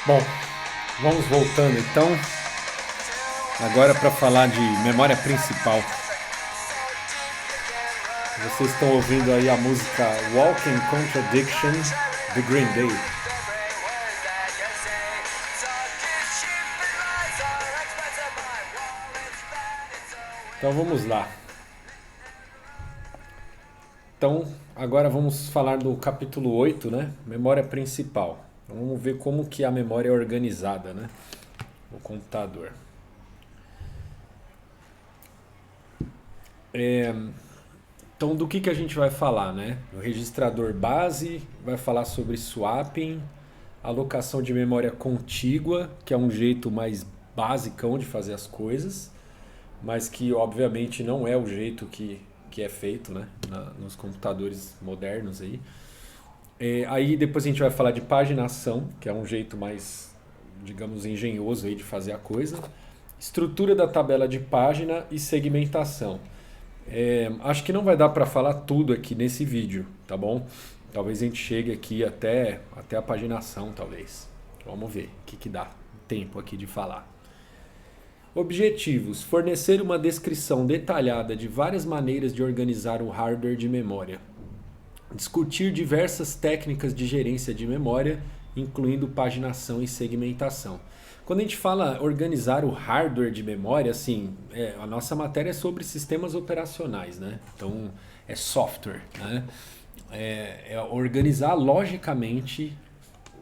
Bom, vamos voltando então, agora para falar de memória principal. Vocês estão ouvindo aí a música Walking Contradiction do Green Day. Então vamos lá. Então agora vamos falar do capítulo 8, né? Memória principal. Então, vamos ver como que a memória é organizada, né? No computador. Então, do que a gente vai falar, né? O registrador base vai falar sobre swapping, alocação de memória contígua, que é um jeito mais basicão de fazer as coisas, mas que obviamente não é o jeito que é feito, né? Nos computadores modernos aí. Aí depois a gente vai falar de paginação, que é um jeito mais, digamos, engenhoso aí de fazer a coisa. Estrutura da tabela de página e segmentação. Acho que não vai dar para falar tudo aqui nesse vídeo, tá bom? Talvez a gente chegue aqui até a paginação, talvez. Vamos ver o que dá tempo aqui de falar. Objetivos: fornecer uma descrição detalhada de várias maneiras de organizar um hardware de memória. Discutir diversas técnicas de gerência de memória, incluindo paginação e segmentação. Quando a gente fala organizar o hardware de memória, assim, a nossa matéria é sobre sistemas operacionais, né? Então, é software, né? É organizar logicamente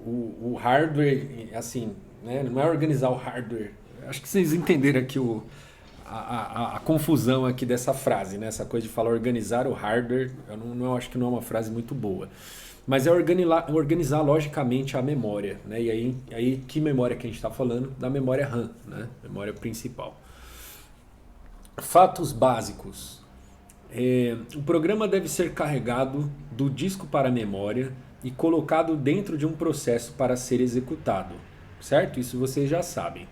o hardware, assim, né? Não é organizar o hardware. Acho que vocês entenderam aqui a confusão aqui dessa frase, né? Essa coisa de falar organizar o hardware, eu acho que não é uma frase muito boa. Mas é organizar logicamente a memória, né? E aí que memória que a gente está falando? Da memória RAM, né? Memória principal. Fatos básicos. O programa deve ser carregado do disco para a memória e colocado dentro de um processo para ser executado, certo? Isso vocês já sabem.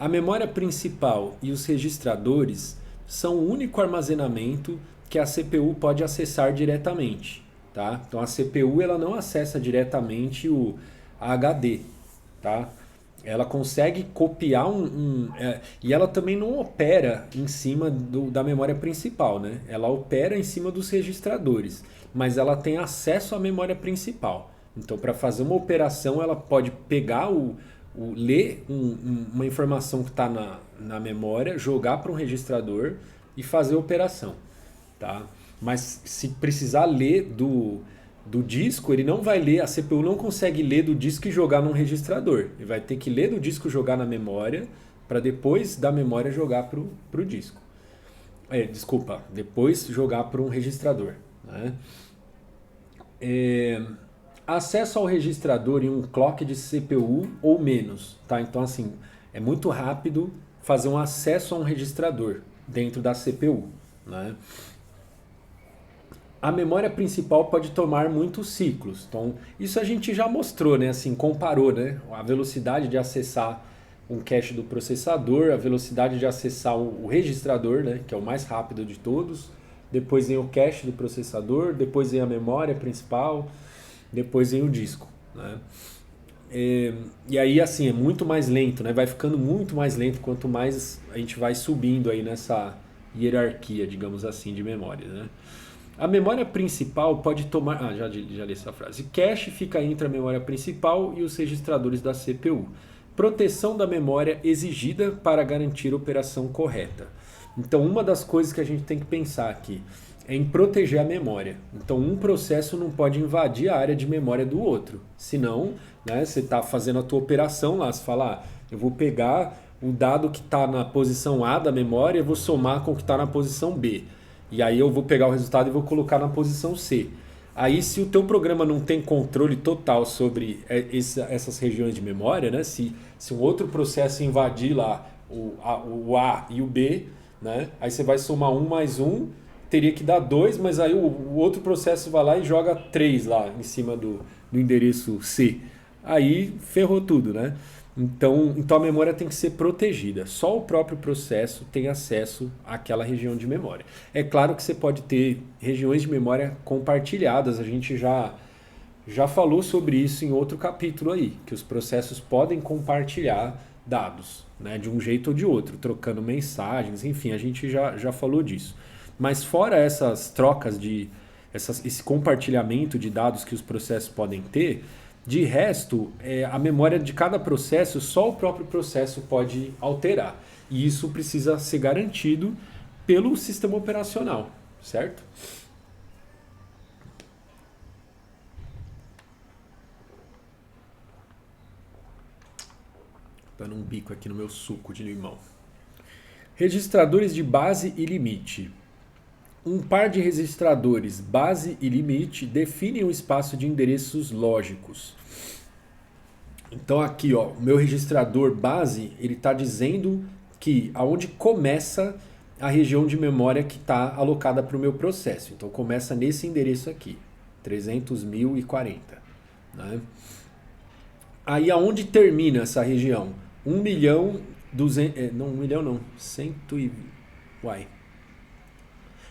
A memória principal e os registradores são o único armazenamento que a CPU pode acessar diretamente, tá? Então a CPU ela não acessa diretamente o HD, tá? Ela consegue copiar e ela também não opera em cima da memória principal, né? Ela opera em cima dos registradores, mas ela tem acesso à memória principal. Então, para fazer uma operação, ela pode pegar ler uma informação que está na memória, jogar para um registrador e fazer a operação, tá? Mas se precisar ler do disco, ele não vai ler, a CPU não consegue ler do disco e jogar num registrador. Ele vai ter que ler do disco e jogar na memória, para depois da memória jogar pro disco. Desculpa, depois jogar para um registrador, né? Acesso ao registrador em um clock de CPU ou menos, tá? Então assim, é muito rápido fazer um acesso a um registrador dentro da CPU, né? A memória principal pode tomar muitos ciclos. Então, isso a gente já mostrou, né? Assim, comparou, né? A velocidade de acessar um cache do processador, a velocidade de acessar o registrador, né? Que é o mais rápido de todos. Depois vem o cache do processador, depois vem a memória principal, depois vem o disco, né? E aí, assim, é muito mais lento, né? Vai ficando muito mais lento quanto mais a gente vai subindo aí nessa hierarquia, digamos assim, de memória, né? A memória principal pode tomar... já li essa frase. Cache fica entre a memória principal e os registradores da CPU. Proteção da memória exigida para garantir a operação correta. Então, uma das coisas que a gente tem que pensar aqui é em proteger a memória. Então, um processo não pode invadir a área de memória do outro. Senão, né, você está fazendo a tua operação lá, você fala, eu vou pegar o dado que está na posição A da memória e vou somar com o que está na posição B. E aí eu vou pegar o resultado e vou colocar na posição C. Aí se o teu programa não tem controle total sobre essas regiões de memória, né? Se um outro processo invadir lá o A e o B, né? Aí você vai somar um mais um, teria que dar 2, mas aí o outro processo vai lá e joga 3 lá em cima do endereço C. Aí ferrou tudo, né? Então a memória tem que ser protegida. Só o próprio processo tem acesso àquela região de memória. É claro que você pode ter regiões de memória compartilhadas. A gente já já falou sobre isso em outro capítulo aí, que os processos podem compartilhar dados, né, de um jeito ou de outro, trocando mensagens, enfim, a gente já falou disso. Mas fora essas trocas esse compartilhamento de dados que os processos podem ter, de resto, a memória de cada processo, só o próprio processo pode alterar. E isso precisa ser garantido pelo sistema operacional, certo? Dando um bico aqui no meu suco de limão. Registradores de base e limite. Um par de registradores base e limite definem um espaço de endereços lógicos. Então aqui, ó, o meu registrador base, ele está dizendo que aonde começa a região de memória que está alocada para o meu processo. Então começa nesse endereço aqui, 300.040, né? Aí aonde termina essa região? 1 milhão, 200, não, 1 milhão não, 100 e... Uai.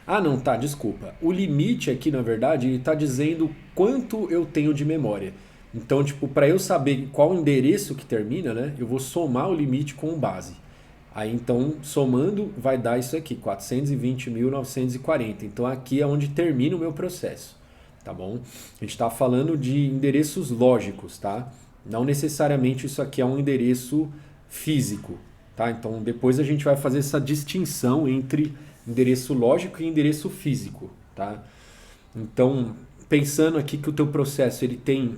Ah, não, tá, desculpa. O limite aqui, na verdade, ele está dizendo quanto eu tenho de memória. Então, tipo, para eu saber qual endereço que termina, né, eu vou somar o limite com o base. Aí, então, somando, vai dar isso aqui, 420.940. Então, aqui é onde termina o meu processo, tá bom? A gente está falando de endereços lógicos, tá? Não necessariamente isso aqui é um endereço físico, tá? Então, depois a gente vai fazer essa distinção entre endereço lógico e endereço físico, tá? Então, pensando aqui que o teu processo ele tem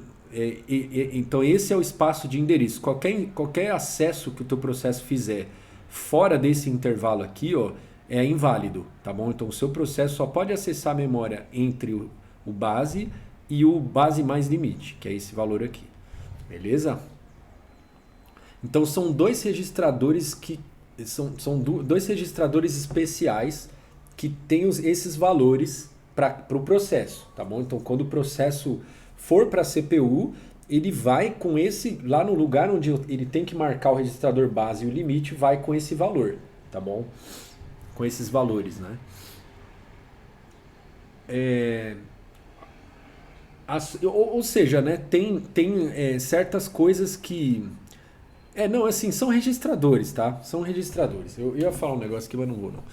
então esse é o espaço de endereço. Qualquer acesso que o teu processo fizer fora desse intervalo aqui, ó, é inválido, tá bom? Então o seu processo só pode acessar a memória entre o base e o base mais limite, que é esse valor aqui. Beleza? Então são dois registradores que são dois registradores especiais que têm esses valores para o processo, tá bom? Então quando o processo for para a CPU, ele vai com esse, lá no lugar onde ele tem que marcar o registrador base e o limite, vai com esse valor, tá bom? Com esses valores, né? Ou seja, né, tem certas coisas que... não, assim, são registradores, tá? São registradores. Eu ia falar um negócio aqui, mas não vou, não.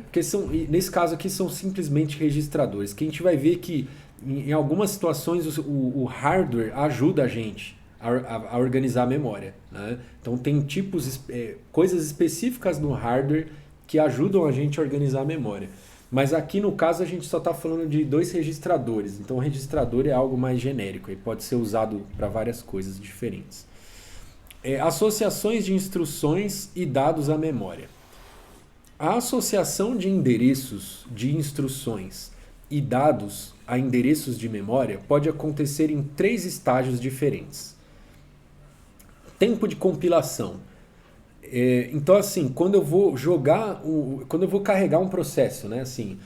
Porque nesse caso aqui são simplesmente registradores, que a gente vai ver que em algumas situações o hardware ajuda a gente a organizar a memória, né? Então tem tipos, coisas específicas no hardware que ajudam a gente a organizar a memória. Mas aqui no caso a gente só está falando de dois registradores. Então o registrador é algo mais genérico e pode ser usado para várias coisas diferentes. Associações de instruções e dados à memória. A associação de endereços de instruções e dados a endereços de memória pode acontecer em 3 estágios diferentes. Tempo de compilação. Então, assim, quando eu vou quando eu vou carregar um processo, né, assim,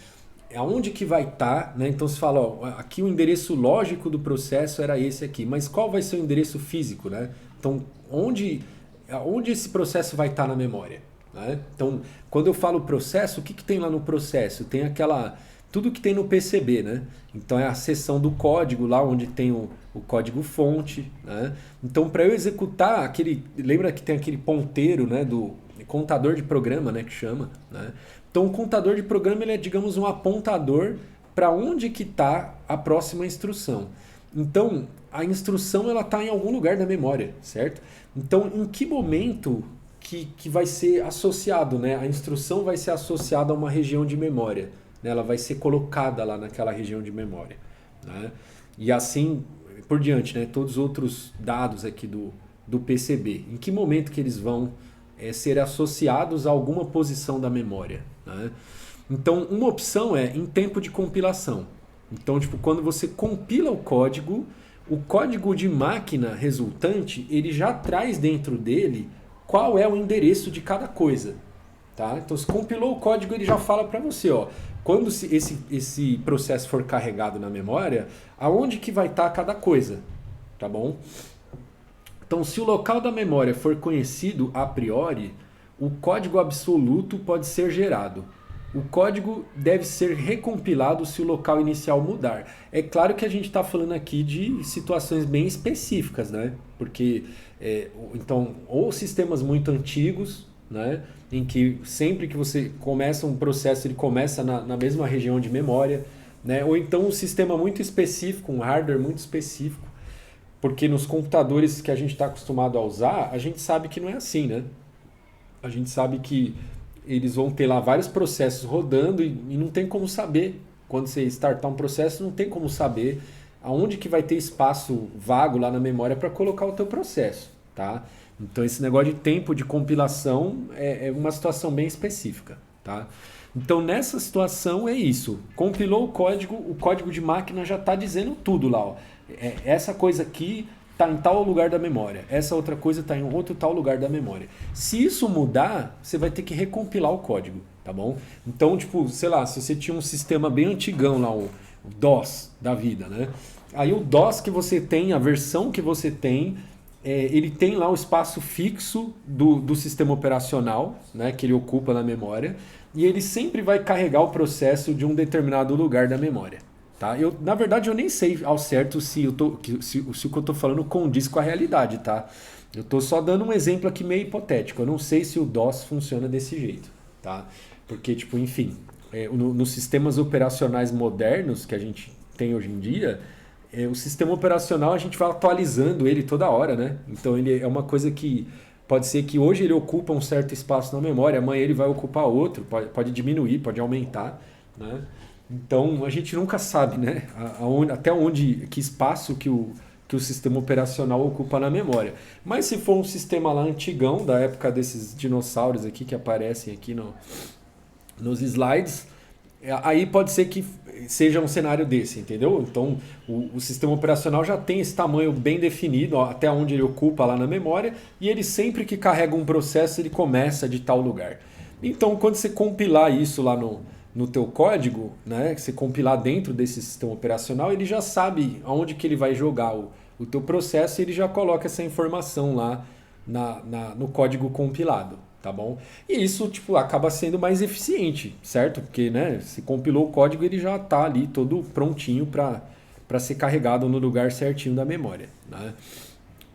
aonde que vai estar, né? Então você fala, ó, aqui o endereço lógico do processo era esse aqui, mas qual vai ser o endereço físico, né? Então, onde esse processo vai estar na memória, né? Então, quando eu falo processo, o que tem lá no processo? Tem tudo que tem no PCB, né? Então é a seção do código lá onde tem o código fonte, né? Então para eu executar lembra que tem aquele ponteiro, né, do contador de programa, né, que chama, né? Então o contador de programa ele é, digamos, um apontador para onde que está a próxima instrução. Então a instrução ela está em algum lugar da memória, certo? Então em que momento que vai ser associado, né? A instrução vai ser associada a uma região de memória. Ela vai ser colocada lá naquela região de memória, né? E assim por diante, né? Todos os outros dados aqui do PCB. Em que momento que eles vão ser associados a alguma posição da memória, né? Então, uma opção é em tempo de compilação. Então, tipo, quando você compila o código de máquina resultante, ele já traz dentro dele qual é o endereço de cada coisa. Tá? Então, se compilou o código, ele já fala para você, ó, quando esse processo for carregado na memória, aonde que vai estar cada coisa, tá bom? Então, se o local da memória for conhecido a priori, o código absoluto pode ser gerado. O código deve ser recompilado se o local inicial mudar. É claro que a gente está falando aqui de situações bem específicas, né? Porque, então, ou sistemas muito antigos, né? Em que sempre que você começa um processo, ele começa na mesma região de memória, né? Ou então um sistema muito específico, um hardware muito específico, porque nos computadores que a gente está acostumado a usar, a gente sabe que não é assim, né? A gente sabe que eles vão ter lá vários processos rodando e não tem como saber. Quando você startar um processo, não tem como saber aonde que vai ter espaço vago lá na memória para colocar o teu processo, tá? Então esse negócio de tempo de compilação é uma situação bem específica, tá? Então nessa situação é isso. Compilou o código de máquina já está dizendo tudo lá, ó. Essa coisa aqui está em tal lugar da memória, essa outra coisa está em outro tal lugar da memória. Se isso mudar, você vai ter que recompilar o código, tá bom? Então, tipo, sei lá, se você tinha um sistema bem antigão lá, o DOS da vida, né? Aí o DOS que você tem, a versão que você tem, ele tem lá o espaço fixo do sistema operacional, né, que ele ocupa na memória, e ele sempre vai carregar o processo de um determinado lugar da memória. Tá? Na verdade, eu nem sei ao certo se o que eu estou falando condiz com a realidade. Tá? Eu estou só dando um exemplo aqui meio hipotético. Eu não sei se o DOS funciona desse jeito. Tá? Porque, tipo, enfim, nos sistemas operacionais modernos que a gente tem hoje em dia, o sistema operacional a gente vai atualizando ele toda hora. Né? Então, ele é uma coisa que pode ser que hoje ele ocupa um certo espaço na memória, amanhã ele vai ocupar outro, pode diminuir, pode aumentar. Né? Então a gente nunca sabe, né, até onde, que espaço que o sistema operacional ocupa na memória. Mas se for um sistema lá antigão, da época desses dinossauros aqui que aparecem aqui nos slides, aí pode ser que seja um cenário desse, entendeu? Então o sistema operacional já tem esse tamanho bem definido, ó, até onde ele ocupa lá na memória, e ele sempre que carrega um processo ele começa de tal lugar. Então quando você compilar isso lá no teu código, né, que você compilar dentro desse sistema operacional, ele já sabe aonde que ele vai jogar o teu processo e ele já coloca essa informação lá no código compilado, tá bom? E isso tipo, acaba sendo mais eficiente, certo? Porque, né, se compilou o código, ele já está ali todo prontinho para ser carregado no lugar certinho da memória, né?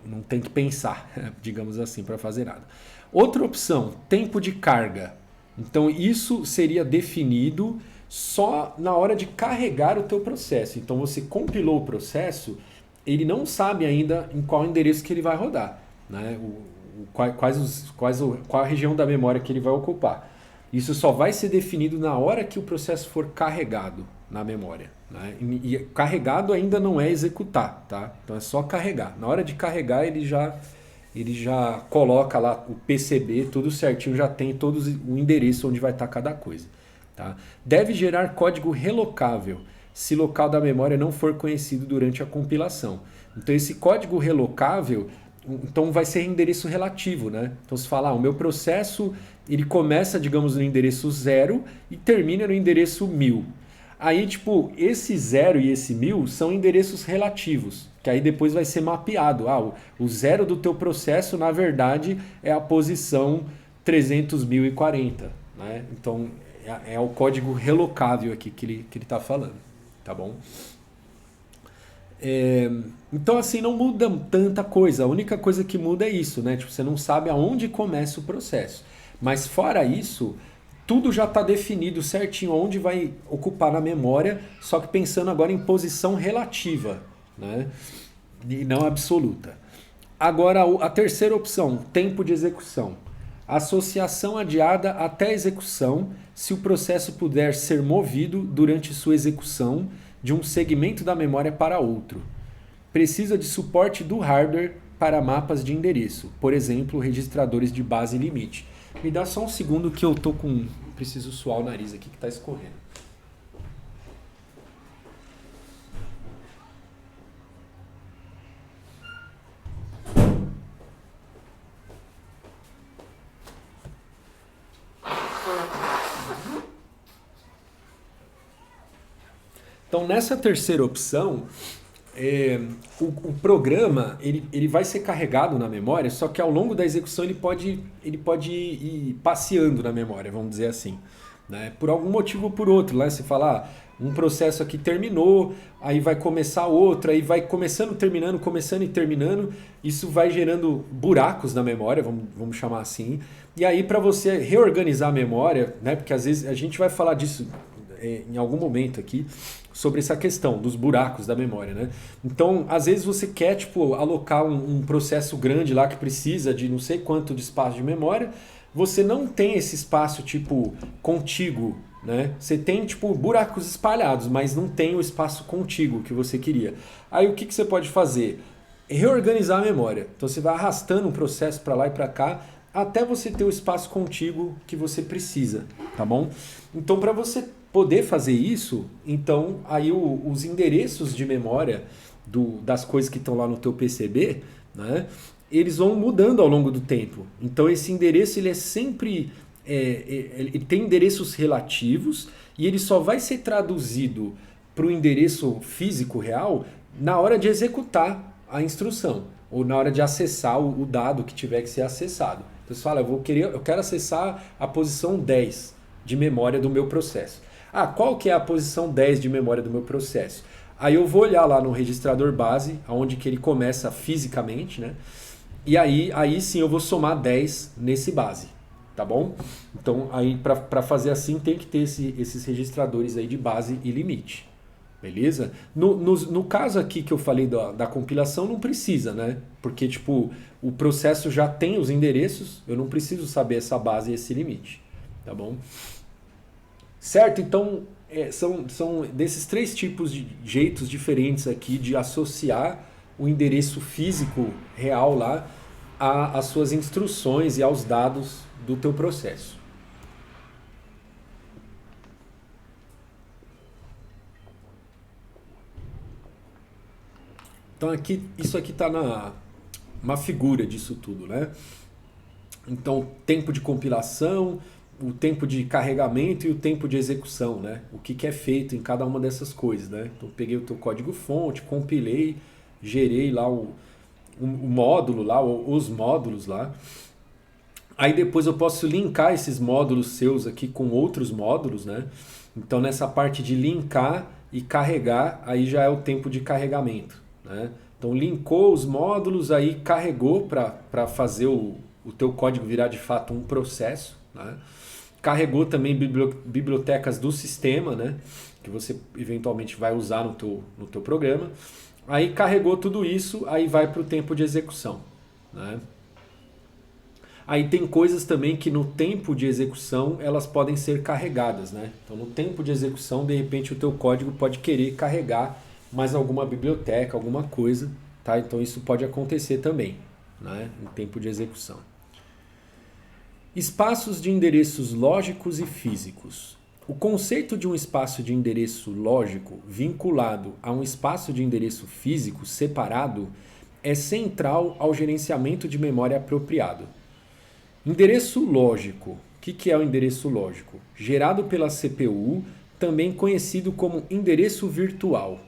Não tem que pensar, digamos assim, para fazer nada. Outra opção, tempo de carga. Então isso seria definido só na hora de carregar o teu processo. Então você compilou o processo, ele não sabe ainda em qual endereço que ele vai rodar, né? Qual a região da memória que ele vai ocupar. Isso só vai ser definido na hora que o processo for carregado na memória, né? E carregado ainda não é executar, tá? Então é só carregar. Na hora de carregar ele já coloca lá o PCB, tudo certinho, já tem todo o endereço onde vai estar cada coisa. Tá? Deve gerar código relocável se local da memória não for conhecido durante a compilação. Então esse código relocável então vai ser endereço relativo. Né? Então você fala, o meu processo ele começa, digamos, no endereço 0 e termina no endereço 1000. Aí, tipo, esse 0 e esse 1000 são endereços relativos, que aí depois vai ser mapeado. O 0 do teu processo, na verdade, é a posição 300.040. Né? Então, é o código relocável aqui que ele está falando. Tá bom? Então, assim, não muda tanta coisa. A única coisa que muda é isso, né? Tipo, você não sabe aonde começa o processo. Mas, fora isso, tudo já está definido certinho onde vai ocupar na memória, só que pensando agora em posição relativa, né? E não absoluta. Agora, a terceira opção, tempo de execução. Associação adiada até a execução, se o processo puder ser movido durante sua execução de um segmento da memória para outro. Precisa de suporte do hardware para mapas de endereço, por exemplo, registradores de base e limite. Me dá só um segundo que eu tô com... Preciso suar o nariz aqui que tá escorrendo. Então, nessa terceira opção, o programa ele vai ser carregado na memória, só que ao longo da execução ele pode ir passeando na memória, vamos dizer assim. né? Por algum motivo ou por outro, né? Você fala, um processo aqui terminou, aí vai começar outro, aí vai começando e terminando, isso vai gerando buracos na memória, vamos chamar assim. E aí para você reorganizar a memória, né? Porque às vezes a gente vai falar disso em algum momento aqui, sobre essa questão dos buracos da memória, né? Então, às vezes você quer, tipo, alocar um processo grande lá que precisa de não sei quanto de espaço de memória, você não tem esse espaço, tipo, contíguo, né? Você tem, tipo, buracos espalhados, mas não tem o espaço contíguo que você queria. Aí o que você pode fazer? Reorganizar a memória. Então você vai arrastando um processo para lá e para cá, até você ter o espaço contíguo que você precisa, tá bom? Então, para você poder fazer isso, então aí os endereços de memória das coisas que estão lá no teu PCB, né, eles vão mudando ao longo do tempo. Então esse endereço ele é sempre ele tem endereços relativos e ele só vai ser traduzido para o endereço físico real na hora de executar a instrução ou na hora de acessar o dado que tiver que ser acessado. Então você fala, eu quero acessar a posição 10 de memória do meu processo. Qual que é a posição 10 de memória do meu processo? Aí eu vou olhar lá no registrador base, onde que ele começa fisicamente, né? E aí sim eu vou somar 10 nesse base, tá bom? Então aí para fazer assim tem que ter esses registradores aí de base e limite, beleza? No caso aqui que eu falei da compilação não precisa, né? Porque tipo, o processo já tem os endereços, eu não preciso saber essa base e esse limite, tá bom? Certo? Então, são desses 3 tipos de jeitos diferentes aqui de associar o endereço físico real lá às suas instruções e aos dados do teu processo. Então, isso aqui está uma figura disso tudo, né? Então, tempo de compilação, o tempo de carregamento e o tempo de execução, né? O que é feito em cada uma dessas coisas, né? Então peguei o teu código-fonte, compilei, gerei lá o módulo lá, os módulos lá. Aí depois eu posso linkar esses módulos seus aqui com outros módulos, né? Então nessa parte de linkar e carregar, aí já é o tempo de carregamento, né? Então linkou os módulos, aí carregou para fazer o teu código virar de fato um processo, né? Carregou também bibliotecas do sistema, né? Que você eventualmente vai usar no teu programa. Aí carregou tudo isso, aí vai para o tempo de execução, né? Aí tem coisas também que no tempo de execução elas podem ser carregadas, né? Então no tempo de execução, de repente o teu código pode querer carregar mais alguma biblioteca, alguma coisa, tá? Então isso pode acontecer também, né? No tempo de execução. Espaços de endereços lógicos e físicos. O conceito de um espaço de endereço lógico vinculado a um espaço de endereço físico separado é central ao gerenciamento de memória apropriado. Endereço lógico. O que é o endereço lógico? Gerado pela CPU, também conhecido como endereço virtual.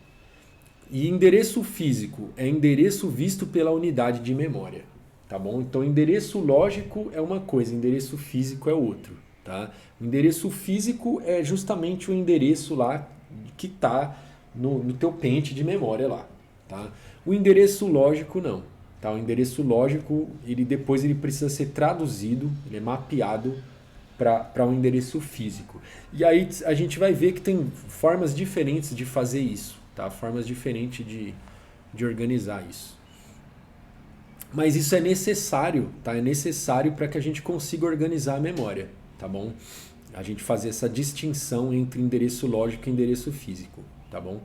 E endereço físico é endereço visto pela unidade de memória. Tá bom? Então, endereço lógico é uma coisa, endereço físico é outro. Tá? O endereço físico é justamente o endereço lá que está no teu pente de memória lá. Tá? O endereço lógico não. Tá? O endereço lógico, depois ele precisa ser traduzido, ele é mapeado para um endereço físico. E aí a gente vai ver que tem formas diferentes de fazer isso. Tá? Formas diferentes de organizar isso. Mas isso é necessário, tá? É necessário para que a gente consiga organizar a memória, tá bom? A gente fazer essa distinção entre endereço lógico e endereço físico, tá bom?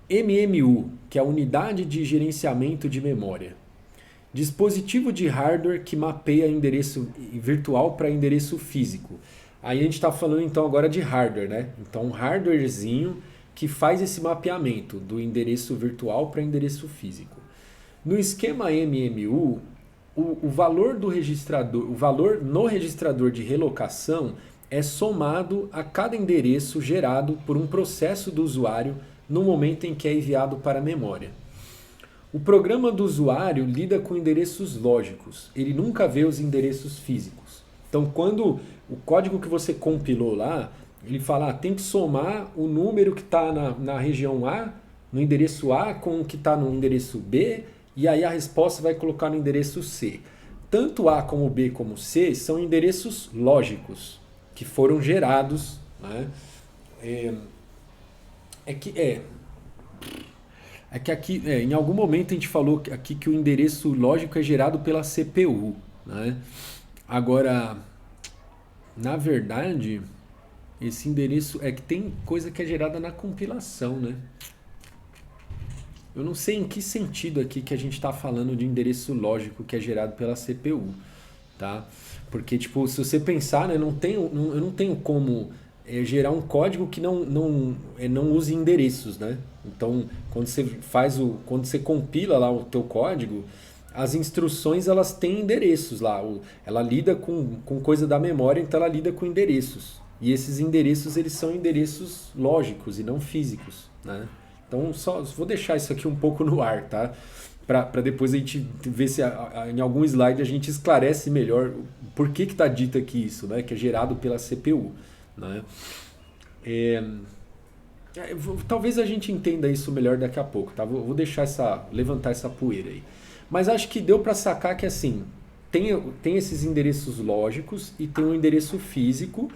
MMU, que é a Unidade de Gerenciamento de Memória. Dispositivo de hardware que mapeia endereço virtual para endereço físico. Aí a gente está falando então agora de hardware, né? Então um hardwarezinho que faz esse mapeamento do endereço virtual para endereço físico. No esquema MMU, o valor do registrador, o valor no registrador de relocação é somado a cada endereço gerado por um processo do usuário no momento em que é enviado para a memória. O programa do usuário lida com endereços lógicos, ele nunca vê os endereços físicos. Então, quando o código que você compilou lá, ele fala, tem que somar o número que está na região A, no endereço A, com o que está no endereço B, e aí a resposta vai colocar no endereço C. Tanto A como B como C são endereços lógicos, que foram gerados, né? É que aqui, em algum momento a gente falou aqui que o endereço lógico é gerado pela CPU, né? Agora, na verdade, esse endereço é que tem coisa que é gerada na compilação, né? Eu não sei em que sentido aqui que a gente está falando de endereço lógico que é gerado pela CPU, tá? Porque, tipo, se você pensar, né, eu não tenho como gerar um código que não use endereços, né? Então, quando você compila lá o teu código, as instruções elas têm endereços lá. Ela lida com coisa da memória, então ela lida com endereços. E esses endereços eles são endereços lógicos e não físicos, né? Então, só vou deixar isso aqui um pouco no ar, tá? Para depois a gente ver se em algum slide a gente esclarece melhor por que está dito aqui isso, né? Que é gerado pela CPU, né? Talvez a gente entenda isso melhor daqui a pouco, tá? Vou deixar levantar essa poeira aí. Mas acho que deu para sacar que assim, tem esses endereços lógicos e tem um endereço físico,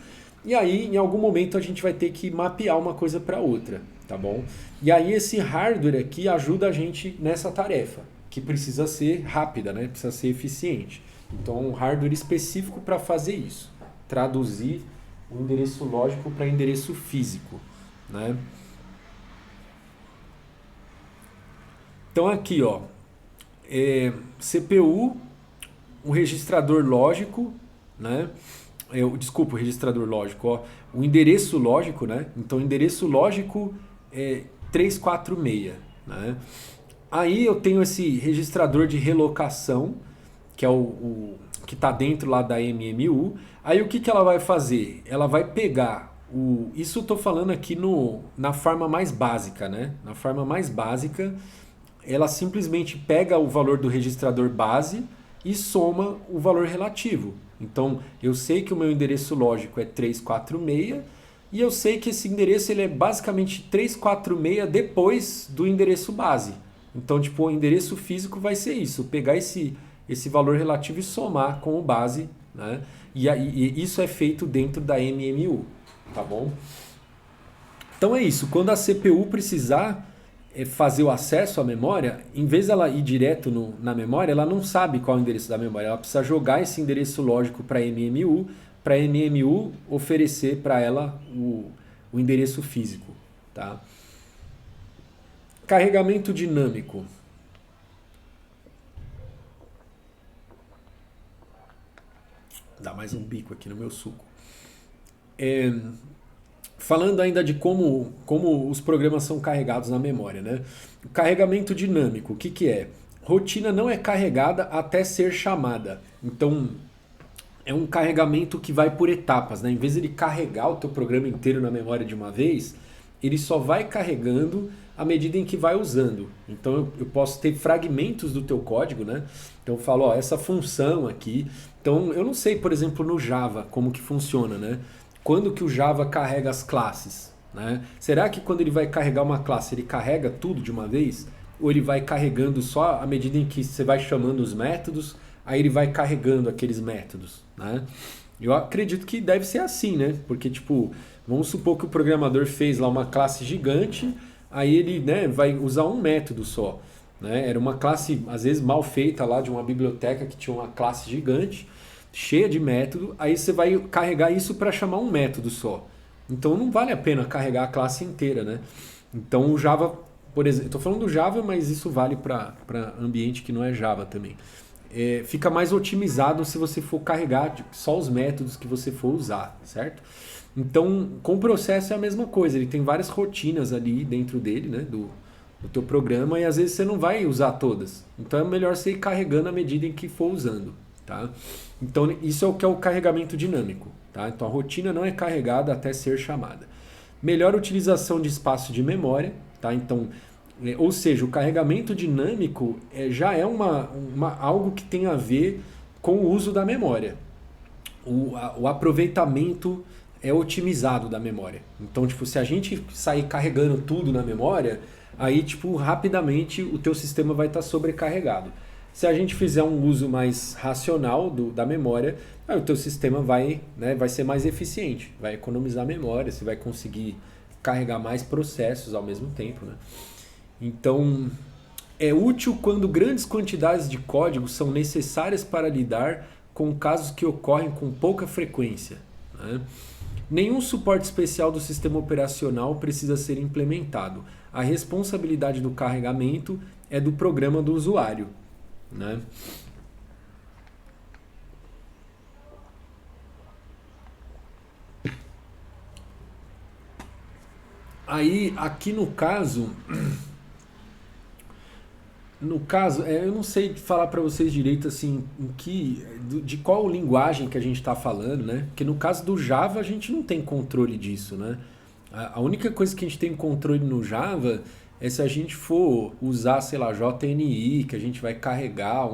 e aí em algum momento a gente vai ter que mapear uma coisa para outra, tá bom? E aí esse hardware aqui ajuda a gente nessa tarefa, que precisa ser rápida, né? Precisa ser eficiente. Então um hardware específico para fazer isso, traduzir o endereço lógico para endereço físico, né? Então aqui, ó, CPU, um registrador lógico, né? Desculpa, o registrador lógico, ó, o endereço lógico, né? Então o endereço lógico é 346, né? Aí eu tenho esse registrador de relocação, que é o que está dentro lá da MMU. Aí o que ela vai fazer? Ela vai pegar isso eu estou falando aqui na forma mais básica, né? Na forma mais básica, ela simplesmente pega o valor do registrador base e soma o valor relativo. Então, eu sei que o meu endereço lógico é 346 e eu sei que esse endereço ele é basicamente 346 depois do endereço base. Então, tipo, o endereço físico vai ser isso, pegar esse valor relativo e somar com o base, né? E isso é feito dentro da MMU, tá bom? Então é isso, quando a CPU precisar fazer o acesso à memória, em vez dela ir direto na memória, ela não sabe qual é o endereço da memória, ela precisa jogar esse endereço lógico para a MMU oferecer para ela o endereço físico, tá? Carregamento dinâmico. Dá mais um bico aqui no meu suco. Falando ainda de como os programas são carregados na memória, né? O carregamento dinâmico, o que é? Rotina não é carregada até ser chamada. Então, é um carregamento que vai por etapas, né? Em vez de ele carregar o teu programa inteiro na memória de uma vez, ele só vai carregando à medida em que vai usando. Então, eu posso ter fragmentos do teu código, né? Então, eu falo, ó, essa função aqui. Então, eu não sei, por exemplo, no Java, como que funciona, né? Quando que o Java carrega as classes, né? Será que quando ele vai carregar uma classe, ele carrega tudo de uma vez? Ou ele vai carregando só à medida em que você vai chamando os métodos, aí ele vai carregando aqueles métodos, né? Eu acredito que deve ser assim, né? Porque, tipo, vamos supor que o programador fez lá uma classe gigante, aí ele, né, vai usar um método só, né? Era uma classe, às vezes, mal feita lá de uma biblioteca que tinha uma classe gigante, cheia de método, aí você vai carregar isso para chamar um método só. Então não vale a pena carregar a classe inteira, né? Então o Java, por exemplo, estou falando do Java, mas isso vale para ambiente que não é Java também. Fica mais otimizado se você for carregar só os métodos que você for usar, certo? Então com o processo é a mesma coisa, ele tem várias rotinas ali dentro dele, né? Do teu programa, e às vezes você não vai usar todas. Então é melhor você ir carregando à medida em que for usando, tá? Então isso é o que é o carregamento dinâmico, tá? Então a rotina não é carregada até ser chamada. Melhor utilização de espaço de memória, tá? Então, ou seja, o carregamento dinâmico já é algo que tem a ver com o uso da memória. o aproveitamento é otimizado da memória. Então, tipo, se a gente sair carregando tudo na memória, aí, tipo, rapidamente o teu sistema vai estar sobrecarregado. Se a gente fizer um uso mais racional da memória, aí o teu sistema vai, né, vai ser mais eficiente, vai economizar memória, você vai conseguir carregar mais processos ao mesmo tempo, né? Então, é útil quando grandes quantidades de código são necessárias para lidar com casos que ocorrem com pouca frequência, né? Nenhum suporte especial do sistema operacional precisa ser implementado. A responsabilidade do carregamento é do programa do usuário, né? Aí, aqui no caso, eu não sei falar para vocês direito assim, de qual linguagem que a gente está falando, né? Porque no caso do Java a gente não tem controle disso, né? A única coisa que a gente tem controle no Java é se a gente for usar, sei lá, JNI, que a gente vai carregar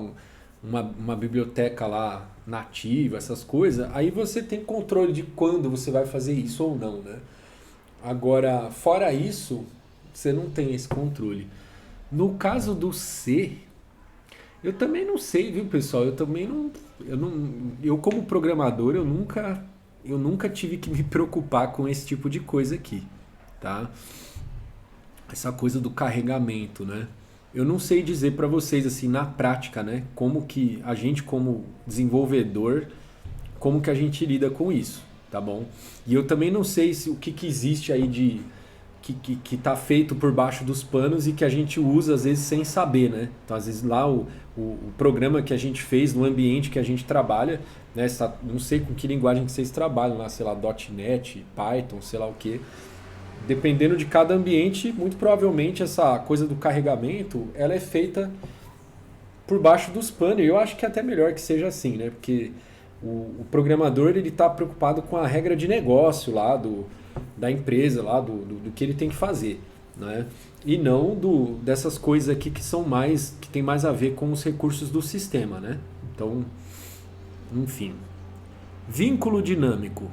uma biblioteca lá nativa, essas coisas. Aí você tem controle de quando você vai fazer isso ou não, né? Agora, fora isso, você não tem esse controle. No caso do C, eu também não sei, viu, pessoal? Eu também não, eu como programador, eu nunca tive que me preocupar com esse tipo de coisa aqui, tá? Essa coisa do carregamento, né? Eu não sei dizer para vocês assim na prática, né, como que a gente como desenvolvedor, como que a gente lida com isso, tá bom? E eu também não sei se o que existe aí de que tá feito por baixo dos panos e que a gente usa às vezes sem saber, né? Então, às vezes lá o programa que a gente fez no ambiente que a gente trabalha, né? Não sei com que linguagem que vocês trabalham lá, sei lá, .NET, Python, sei lá o que. Dependendo de cada ambiente, muito provavelmente essa coisa do carregamento, ela é feita por baixo dos panos. E eu acho que é até melhor que seja assim, né? Porque o programador ele está preocupado com a regra de negócio lá da empresa, lá do que ele tem que fazer, né? E não dessas coisas aqui que tem mais a ver com os recursos do sistema, né? Então, enfim. Vínculo dinâmico.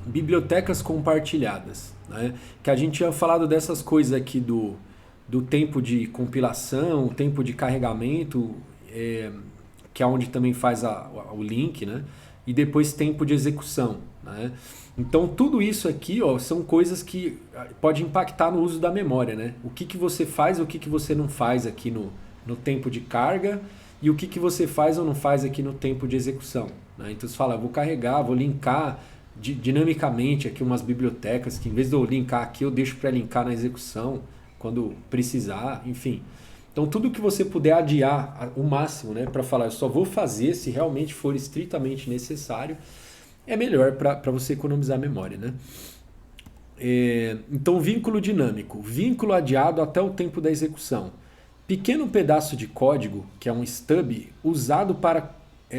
Bibliotecas compartilhadas, né? Que a gente tinha falado dessas coisas aqui do tempo de compilação, o tempo de carregamento, que é onde também faz o link, né? E depois tempo de execução, né? Então tudo isso aqui, ó, são coisas que pode impactar no uso da memória, né? O que você faz, o que você não faz aqui no tempo de carga e o que você faz ou não faz aqui no tempo de execução, né? Então você fala, vou carregar, vou linkar dinamicamente aqui umas bibliotecas que em vez de eu linkar aqui, eu deixo para linkar na execução quando precisar, enfim. Então tudo que você puder adiar o máximo, né, para falar, eu só vou fazer se realmente for estritamente necessário, é melhor para você economizar memória, né? Então vínculo dinâmico, vínculo adiado até o tempo da execução. Pequeno pedaço de código, que é um stub, usado para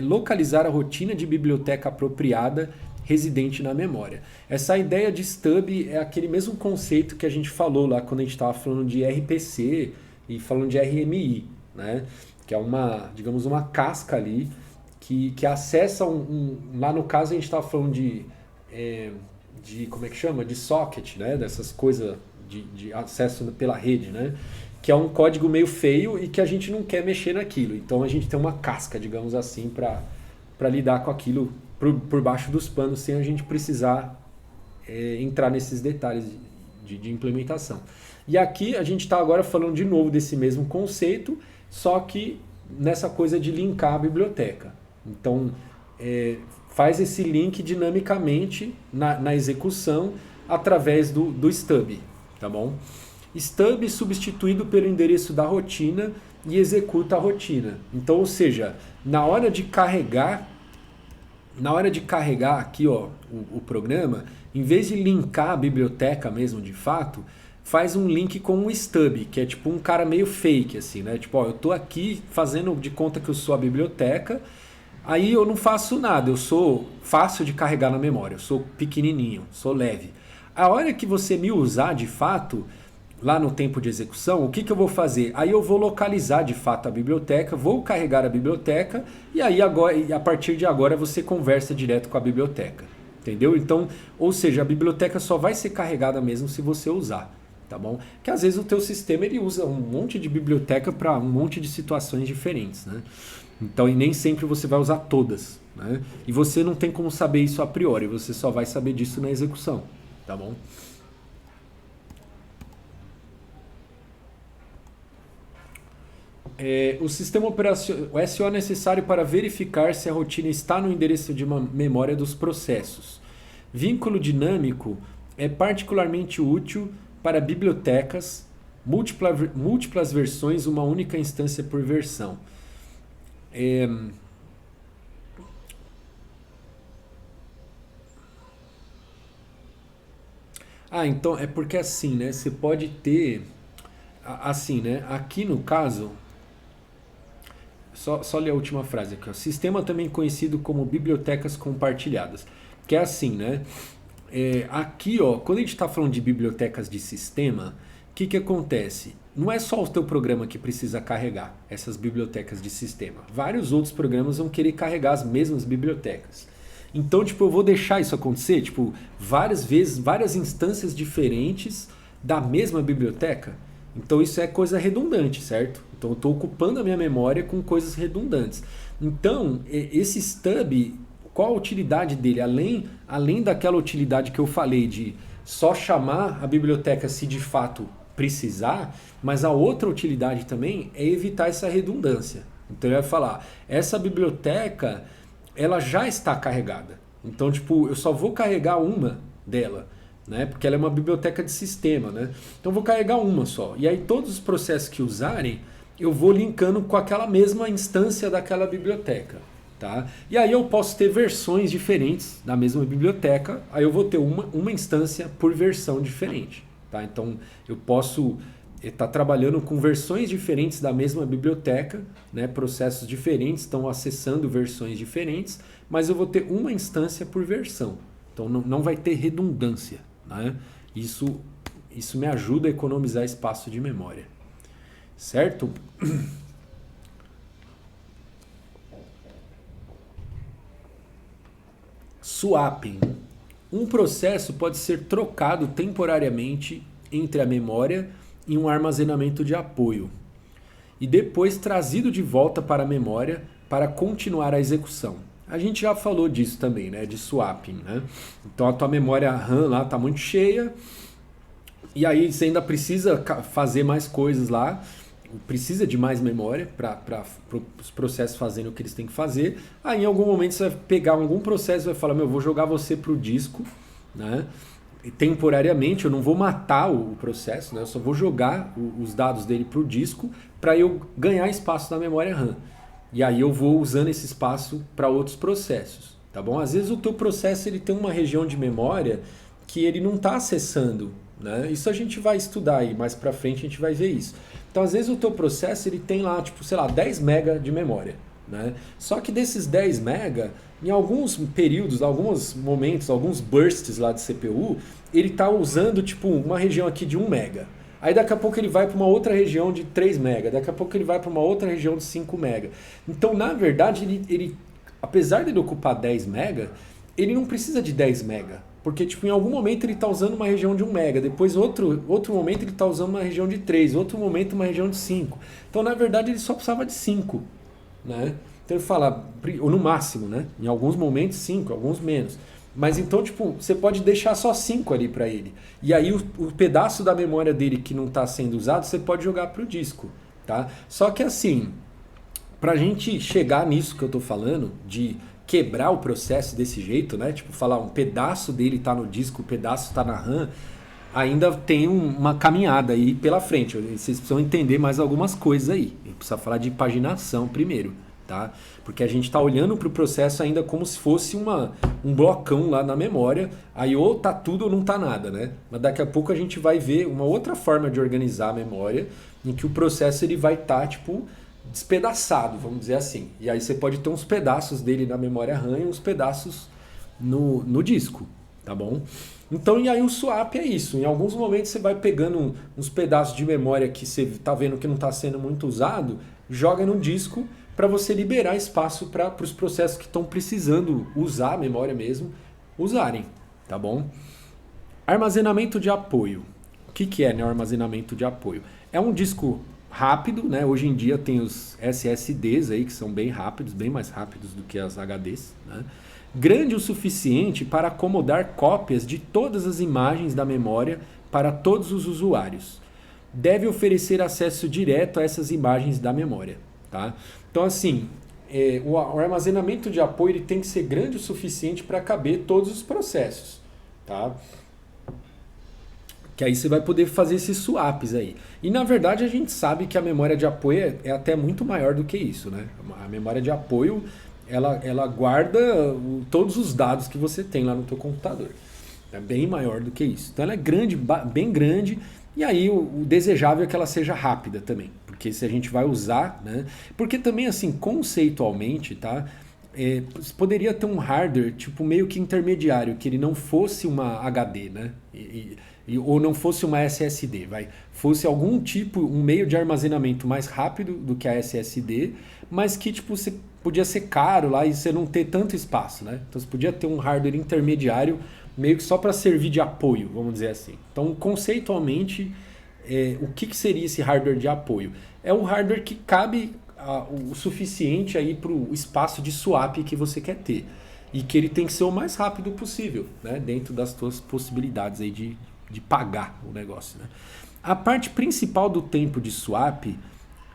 localizar a rotina de biblioteca apropriada residente na memória. Essa ideia de stub é aquele mesmo conceito que a gente falou lá quando a gente estava falando de RPC e falando de RMI, né? Que é digamos, uma casca ali que acessa lá no caso a gente estava falando como é que chama? De socket, né? Dessas coisas de acesso pela rede, né? Que é um código meio feio e que a gente não quer mexer naquilo. Então a gente tem uma casca, digamos assim, para lidar com aquilo por baixo dos panos sem a gente precisar entrar nesses detalhes de implementação. E aqui a gente está agora falando de novo desse mesmo conceito, só que nessa coisa de linkar a biblioteca. Então, faz esse link dinamicamente na execução através do stub, tá bom? Stub substituído pelo endereço da rotina e executa a rotina. Então, ou seja, na hora de carregar aqui, ó, o programa, em vez de linkar a biblioteca mesmo de fato, faz um link com um stub, que é tipo um cara meio fake, assim, né? Tipo, ó, eu tô aqui fazendo de conta que eu sou a biblioteca, aí eu não faço nada, eu sou fácil de carregar na memória, eu sou pequenininho, sou leve. A hora que você me usar de fato, lá no tempo de execução, o que, que eu vou fazer? Aí eu vou localizar de fato a biblioteca, vou carregar a biblioteca e aí agora, a partir de agora você conversa direto com a biblioteca. Entendeu? Então, ou seja, a biblioteca só vai ser carregada mesmo se você usar. Tá bom? Que às vezes o teu sistema ele usa um monte de biblioteca para um monte de situações diferentes, né? Então, e nem sempre você vai usar todas, né? E você não tem como saber isso a priori, você só vai saber disso na execução, tá bom? O sistema operacional, o SO é necessário para verificar se a rotina está no endereço de uma memória dos processos. Vínculo dinâmico é particularmente útil para bibliotecas, múltiplas versões, uma única instância por versão. Então é porque assim, né? Você pode ter, assim, né? Aqui no caso, só ler a última frase aqui. Ó. Sistema também conhecido como bibliotecas compartilhadas. Que é assim, né? Aqui, ó, quando a gente está falando de bibliotecas de sistema, o que, que acontece? Não é só o teu programa que precisa carregar essas bibliotecas de sistema. Vários outros programas vão querer carregar as mesmas bibliotecas. Então, tipo, eu vou deixar isso acontecer, tipo, várias vezes, várias instâncias diferentes da mesma biblioteca. Então, isso é coisa redundante, certo? Então, eu estou ocupando a minha memória com coisas redundantes. Então, esse stub, qual a utilidade dele? Além daquela utilidade que eu falei de só chamar a biblioteca se de fato precisar, mas a outra utilidade também é evitar essa redundância. Então, ele vai falar, essa biblioteca ela já está carregada. Então, tipo, eu só vou carregar uma dela, né? Porque ela é uma biblioteca de sistema, né? Então, eu vou carregar uma só. E aí, todos os processos que usarem, eu vou linkando com aquela mesma instância daquela biblioteca, tá? E aí, eu posso ter versões diferentes da mesma biblioteca. Aí, eu vou ter uma instância por versão diferente, tá? Então, eu posso está trabalhando com versões diferentes da mesma biblioteca, né? Processos diferentes estão acessando versões diferentes, mas eu vou ter uma instância por versão. Então não vai ter redundância, né? Isso me ajuda a economizar espaço de memória. Certo? Swapping. Um processo pode ser trocado temporariamente entre a memória e um armazenamento de apoio, e depois trazido de volta para a memória para continuar a execução. A gente já falou disso também, né? De swapping, né? Então a tua memória RAM lá está muito cheia, e aí você ainda precisa fazer mais coisas lá, precisa de mais memória para os processos fazerem o que eles têm que fazer. Aí em algum momento você vai pegar algum processo e vai falar, vou jogar você para o disco, né? Temporariamente, eu não vou matar o processo, né? Eu só vou jogar os dados dele para o disco para eu ganhar espaço na memória RAM. E aí eu vou usando esse espaço para outros processos, tá bom? Às vezes o teu processo ele tem uma região de memória que ele não está acessando, né? Isso a gente vai estudar aí, mais para frente a gente vai ver isso. Então às vezes o teu processo ele tem lá, tipo, sei lá, 10 MB de memória, né? Só que desses 10 MB, em alguns períodos, alguns momentos, alguns bursts lá de CPU, ele está usando tipo uma região aqui de 1 MB. Aí daqui a pouco ele vai para uma outra região de 3 MB, daqui a pouco ele vai para uma outra região de 5 MB. Então, na verdade, ele apesar de ele ocupar 10 MB, ele não precisa de 10 MB. Porque tipo, em algum momento ele está usando uma região de 1 MB, depois outro momento ele está usando uma região de 3, outro momento uma região de 5. Então, na verdade, ele só precisava de 5. Né? Então ele fala, ou no máximo, né? Em alguns momentos 5, alguns menos. Mas então, tipo, você pode deixar só 5 ali para ele. E aí o pedaço da memória dele que não está sendo usado, você pode jogar para o disco, tá? Só que assim, para a gente chegar nisso que eu estou falando, de quebrar o processo desse jeito, né? Tipo, falar um pedaço dele está no disco, um pedaço está na RAM, ainda tem uma caminhada aí pela frente. Vocês precisam entender mais algumas coisas aí. A gente precisa falar de paginação primeiro, tá? Porque a gente está olhando para o processo ainda como se fosse um blocão lá na memória. Aí ou tá tudo ou não tá nada, né? Mas daqui a pouco a gente vai ver uma outra forma de organizar a memória, em que o processo ele vai estar, tipo, despedaçado, vamos dizer assim. E aí você pode ter uns pedaços dele na memória RAM e uns pedaços no disco, tá bom? Então, e aí o swap é isso. Em alguns momentos você vai pegando uns pedaços de memória que você está vendo que não está sendo muito usado, joga no disco para você liberar espaço para os processos que estão precisando usar a memória mesmo, usarem, tá bom? Armazenamento de apoio. O que é, né, o armazenamento de apoio? É um disco rápido, né? Hoje em dia tem os SSDs aí que são bem rápidos, bem mais rápidos do que as HDs, né? Grande o suficiente para acomodar cópias de todas as imagens da memória para todos os usuários. Deve oferecer acesso direto a essas imagens da memória, tá? Então assim, o armazenamento de apoio ele tem que ser grande o suficiente para caber todos os processos, tá? Que aí você vai poder fazer esses swaps aí. E na verdade a gente sabe que a memória de apoio é até muito maior do que isso, né? A memória de apoio ela guarda todos os dados que você tem lá no teu computador. É bem maior do que isso. Então ela é grande, bem grande, e aí o desejável é que ela seja rápida também. Porque se a gente vai usar, né? Porque também assim, conceitualmente, tá? Poderia ter um hardware tipo meio que intermediário, que ele não fosse uma HD, né? Ou não fosse uma SSD, fosse algum tipo, um meio de armazenamento mais rápido do que a SSD, mas que tipo você podia ser caro lá e você não ter tanto espaço, né? Então você podia ter um hardware intermediário meio que só para servir de apoio, vamos dizer assim. Então conceitualmente, o que seria esse hardware de apoio? É um hardware que cabe o suficiente aí para o espaço de swap que você quer ter. E que ele tem que ser o mais rápido possível, né? Dentro das suas possibilidades aí de pagar o negócio, né? A parte principal do tempo de swap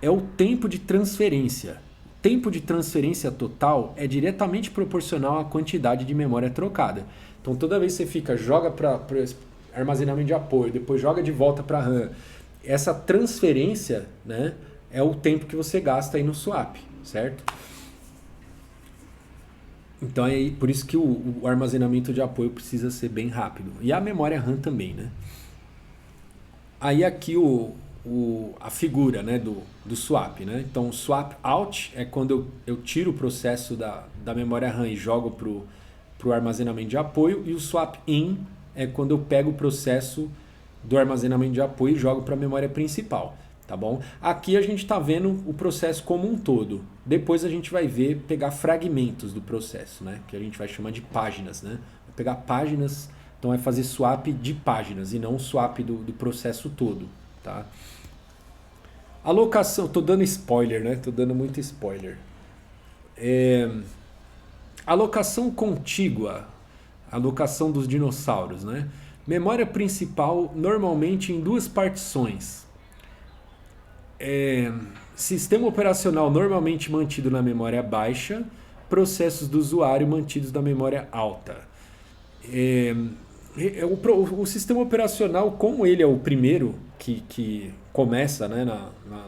é o tempo de transferência. O tempo de transferência total é diretamente proporcional à quantidade de memória trocada. Então toda vez que você joga para armazenamento de apoio, depois joga de volta para RAM, essa transferência, né, é o tempo que você gasta aí no swap, certo? Então é por isso que o armazenamento de apoio precisa ser bem rápido. E a memória RAM também, né? Aí aqui a figura, né, do swap, né? Então o swap out é quando eu tiro o processo da memória RAM e jogo pro armazenamento de apoio, e o swap in é quando eu pego o processo do armazenamento de apoio e jogo para a memória principal. Tá bom? Aqui a gente está vendo o processo como um todo. Depois a gente vai pegar fragmentos do processo, né? Que a gente vai chamar de páginas, né? Vai pegar páginas, então vai fazer swap de páginas e não swap do processo todo, tá? Alocação, tô dando spoiler, né? Tô dando muito spoiler. Alocação contígua, alocação dos dinossauros, né? Memória principal normalmente em duas partições. Sistema operacional normalmente mantido na memória baixa, processos do usuário mantidos na memória alta. O sistema operacional, como ele é o primeiro que começa, né,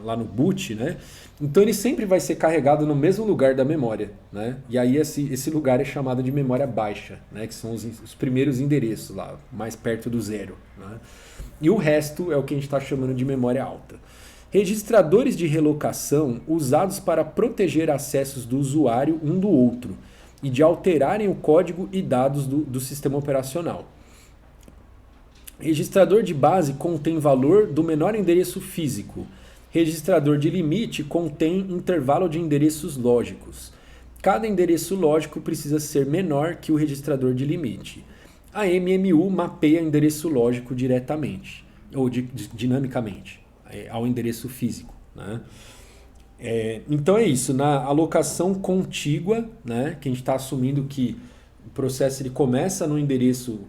lá no boot, né, então ele sempre vai ser carregado no mesmo lugar da memória, né, e aí esse lugar é chamado de memória baixa, né, que são os primeiros endereços lá, mais perto do zero, né, e o resto é o que a gente está chamando de memória alta. Registradores de relocação usados para proteger acessos do usuário um do outro e de alterarem o código e dados do sistema operacional. Registrador de base contém valor do menor endereço físico. Registrador de limite contém intervalo de endereços lógicos. Cada endereço lógico precisa ser menor que o registrador de limite. A MMU mapeia endereço lógico diretamente, ou dinamicamente, ao endereço físico, né? Então é isso, na alocação contígua, né, que a gente está assumindo que o processo ele começa no endereço,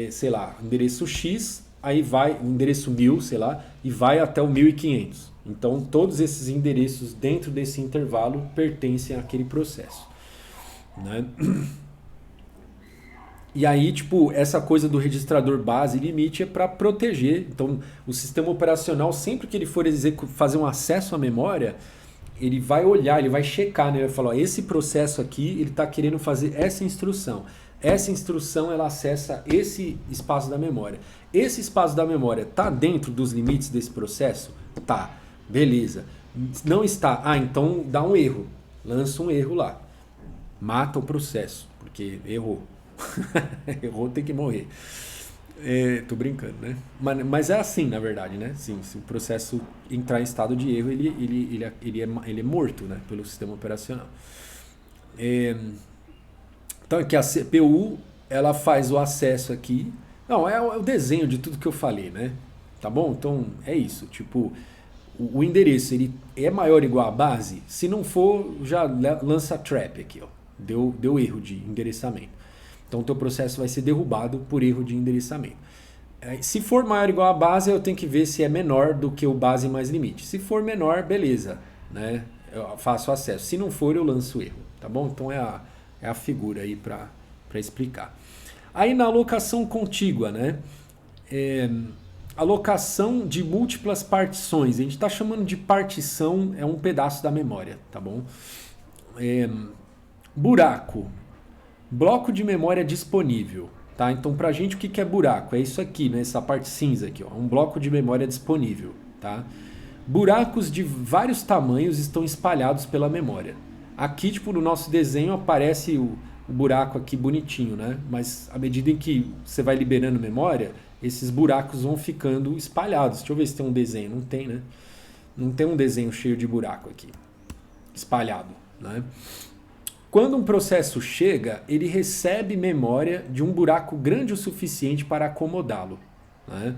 sei lá, endereço X, aí vai, endereço 1000, sei lá, e vai até o 1500. Então todos esses endereços dentro desse intervalo pertencem àquele processo, né? E aí, tipo, essa coisa do registrador base e limite é para proteger. Então, o sistema operacional, sempre que ele for fazer um acesso à memória, ele vai olhar, ele vai checar, né? Ele vai falar, ó, esse processo aqui, ele está querendo fazer essa instrução. Essa instrução, ela acessa esse espaço da memória. Esse espaço da memória está dentro dos limites desse processo? Tá, beleza. Não está? Ah, então dá um erro. Lança um erro lá. Mata o processo, porque errou. Errou, tem que morrer. Tô brincando, né? Mas é assim, na verdade, né? Sim, se o processo entrar em estado de erro, ele é morto, né? Pelo sistema operacional. É, então aqui a CPU, ela faz o acesso aqui. Não, é o desenho de tudo que eu falei, né? Tá bom? Então é isso. Tipo, o endereço ele é maior ou igual à base? Se não for, já lança trap aqui, ó. Deu erro de endereçamento. Então o teu processo vai ser derrubado por erro de endereçamento. Se for maior ou igual à base, eu tenho que ver se é menor do que o base mais limite. Se for menor, beleza, né? Eu faço acesso. Se não for, eu lanço erro, tá bom? Então é a figura aí para explicar. Aí na alocação contígua, né? Alocação de múltiplas partições. A gente está chamando de partição, é um pedaço da memória, tá bom? Buraco. Bloco de memória disponível. Tá? Então, pra gente, o que é buraco? É isso aqui, né? Essa parte cinza aqui, ó. Um bloco de memória disponível. Tá? Buracos de vários tamanhos estão espalhados pela memória. Aqui, tipo, no nosso desenho aparece o buraco aqui bonitinho, né? Mas à medida em que você vai liberando memória, esses buracos vão ficando espalhados. Deixa eu ver se tem um desenho. Não tem, né? Não tem um desenho cheio de buraco aqui. Espalhado, né? Quando um processo chega, ele recebe memória de um buraco grande o suficiente para acomodá-lo, né?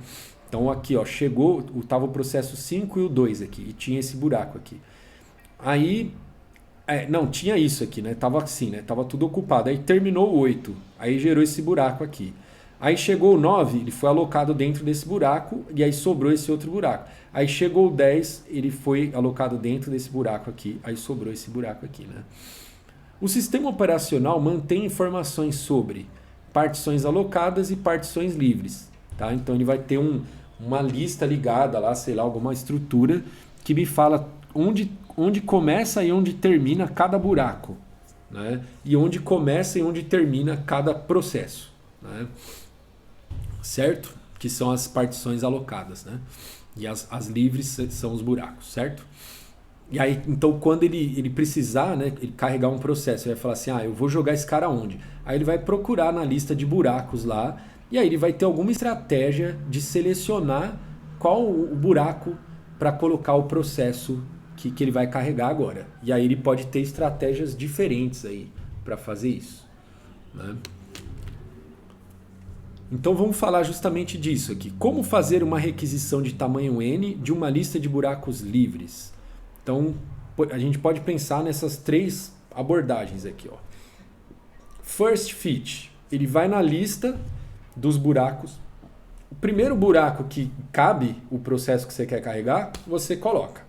Então aqui, ó, chegou, estava o processo 5 e o 2 aqui, e tinha esse buraco aqui. Aí, não, tinha isso aqui, né? Tava assim, né? Tava tudo ocupado. Aí terminou o 8, aí gerou esse buraco aqui. Aí chegou o 9, ele foi alocado dentro desse buraco, e aí sobrou esse outro buraco. Aí chegou o 10, ele foi alocado dentro desse buraco aqui, aí sobrou esse buraco aqui, né? O sistema operacional mantém informações sobre partições alocadas e partições livres. Tá? Então ele vai ter uma lista ligada lá, sei lá, alguma estrutura que me fala onde começa e onde termina cada buraco. Né? E onde começa e onde termina cada processo. Né? Certo? Que são as partições alocadas. Né? E as livres são os buracos, certo? E aí, então, quando ele precisar, né, ele carregar um processo, ele vai falar assim, eu vou jogar esse cara onde? Aí ele vai procurar na lista de buracos lá, e aí ele vai ter alguma estratégia de selecionar qual o buraco para colocar o processo que ele vai carregar agora. E aí ele pode ter estratégias diferentes aí para fazer isso. Né? Então vamos falar justamente disso aqui. Como fazer uma requisição de tamanho N de uma lista de buracos livres? Então, a gente pode pensar nessas três abordagens aqui. Ó. First fit, ele vai na lista dos buracos. O primeiro buraco que cabe o processo que você quer carregar, você coloca.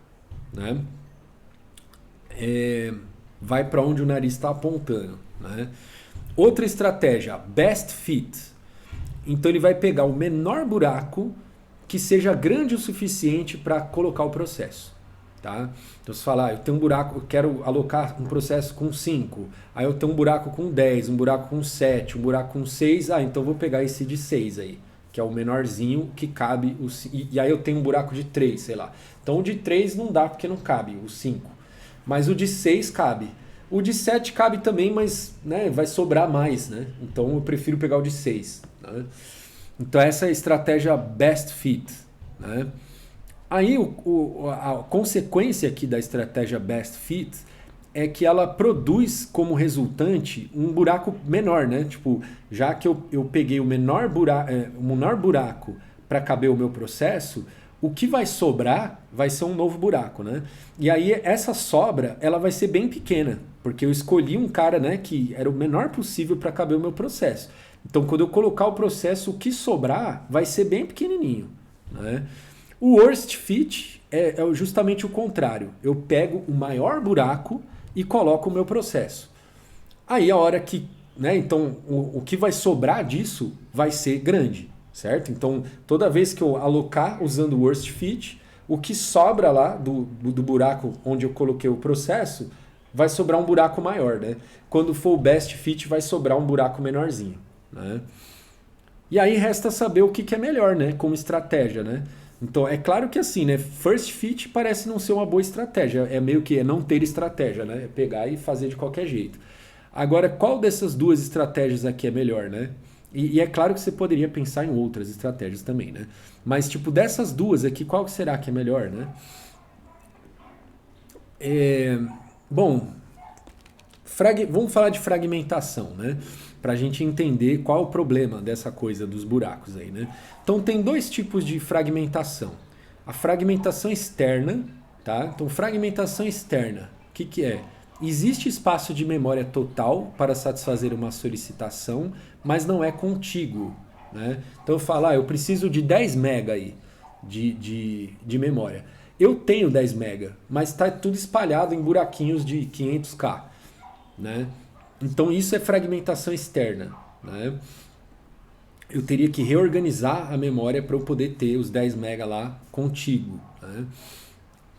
Né? Vai para onde o nariz está apontando. Né? Outra estratégia, best fit. Então ele vai pegar o menor buraco que seja grande o suficiente para colocar o processo. Tá? Então se falar, eu tenho um buraco, eu quero alocar um processo com 5, aí eu tenho um buraco com 10, um buraco com 7, um buraco com 6, então eu vou pegar esse de 6 aí, que é o menorzinho que cabe, e aí eu tenho um buraco de 3, sei lá. Então o de 3 não dá porque não cabe, o 5, mas o de 6 cabe. O de 7 cabe também, mas né, vai sobrar mais, né? Então eu prefiro pegar o de 6. Né? Então essa é a estratégia best fit, né? Aí a consequência aqui da estratégia best fit é que ela produz como resultante um buraco menor, né? Tipo, já que eu peguei o menor buraco para caber o meu processo, o que vai sobrar vai ser um novo buraco, né? E aí essa sobra ela vai ser bem pequena, porque eu escolhi um cara, né, que era o menor possível para caber o meu processo. Então quando eu colocar o processo, o que sobrar vai ser bem pequenininho, né? O worst fit é justamente o contrário. Eu pego o maior buraco e coloco o meu processo. Aí a hora que, né, então o que vai sobrar disso vai ser grande, certo? Então toda vez que eu alocar usando o worst fit, o que sobra lá do buraco onde eu coloquei o processo vai sobrar um buraco maior, né? Quando for o best fit vai sobrar um buraco menorzinho, né? E aí resta saber o que é melhor, né, como estratégia, né? Então, é claro que assim, né? First fit parece não ser uma boa estratégia. É meio que não ter estratégia, né? É pegar e fazer de qualquer jeito. Agora, qual dessas duas estratégias aqui é melhor, né? E é claro que você poderia pensar em outras estratégias também, né? Mas, tipo, dessas duas aqui, qual que será que é melhor, né? Bom, vamos falar de fragmentação, né? Para a gente entender qual o problema dessa coisa dos buracos aí, né? Então tem dois tipos de fragmentação. A fragmentação externa, tá? Então fragmentação externa, o que que é? Existe espaço de memória total para satisfazer uma solicitação, mas não é contíguo, né? Então eu falo, eu preciso de 10 MB aí de memória. Eu tenho 10 MB, mas está tudo espalhado em buraquinhos de 500K, né? Então isso é fragmentação externa, né? Eu teria que reorganizar a memória para eu poder ter os 10 MB lá contigo, né?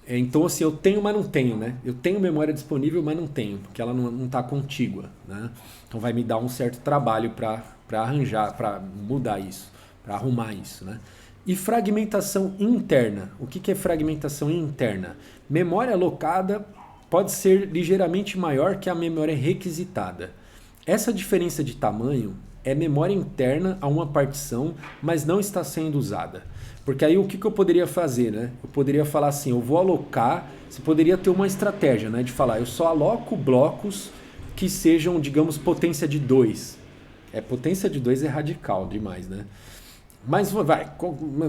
Então assim, eu tenho, mas não tenho, né? Eu tenho memória disponível, mas não tenho, porque ela não está contígua, né? Então vai me dar um certo trabalho para arranjar, para mudar isso, para arrumar isso, né? E fragmentação interna. O que é fragmentação interna? Memória alocada pode ser ligeiramente maior que a memória requisitada. Essa diferença de tamanho é memória interna a uma partição, mas não está sendo usada. Porque aí o que eu poderia fazer, né? Eu poderia falar assim, eu vou alocar, você poderia ter uma estratégia, né? De falar, eu só aloco blocos que sejam, digamos, potência de 2. Potência de 2 é radical demais, né? Mas vai,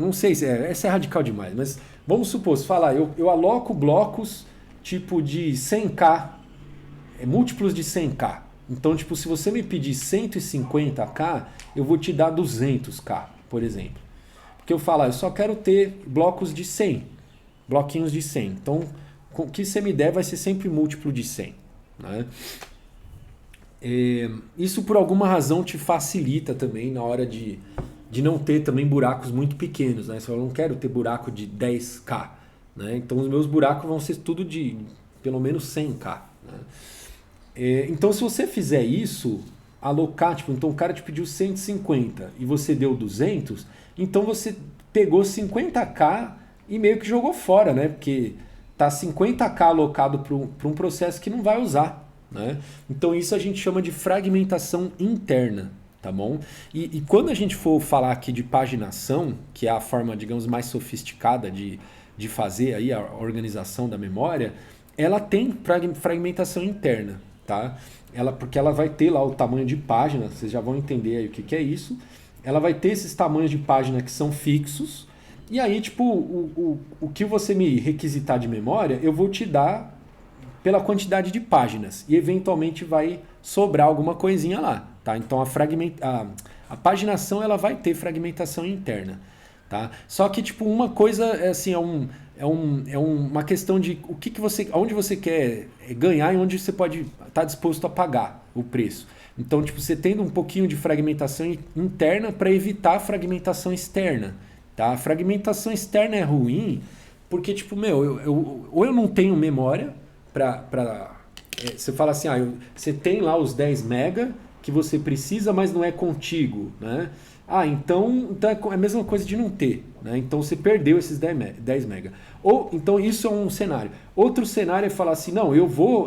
não sei se essa é radical demais, mas vamos supor, se falar, eu aloco blocos tipo de 100K, múltiplos de 100K. Então, tipo, se você me pedir 150K, eu vou te dar 200K, por exemplo. Porque eu falo, eu só quero ter blocos de 100, bloquinhos de 100. Então, o que você me der vai ser sempre múltiplo de 100, né? Isso por alguma razão te facilita também na hora de não ter também buracos muito pequenos, né? Eu não quero ter buraco de 10K, né? Então os meus buracos vão ser tudo de pelo menos 100K, né? Então se você fizer isso, alocar, tipo, então o cara te pediu 150 e você deu 200, então você pegou 50K e meio que jogou fora, né? Porque tá 50K alocado para um processo que não vai usar, né? Então isso a gente chama de fragmentação interna. Tá bom? E quando a gente for falar aqui de paginação, que é a forma, digamos, mais sofisticada de fazer aí a organização da memória, ela tem fragmentação interna, tá? Porque ela vai ter lá o tamanho de página, vocês já vão entender aí o que é isso. Ela vai ter esses tamanhos de página que são fixos, e aí, tipo, o que você me requisitar de memória, eu vou te dar pela quantidade de páginas, e eventualmente vai sobrar alguma coisinha lá. Tá? Então a paginação ela vai ter fragmentação interna. Tá? Só que tipo, uma coisa assim, uma questão de onde você quer ganhar e onde você pode estar disposto a pagar o preço. Então tipo, você tendo um pouquinho de fragmentação interna para evitar a fragmentação externa. Tá? A fragmentação externa é ruim porque tipo, ou eu não tenho memória para você fala assim, você tem lá os 10 MB que você precisa, mas não é contigo, né? Então é a mesma coisa de não ter, né? Então você perdeu esses 10 MB. Então isso é um cenário. Outro cenário é falar assim, não, eu vou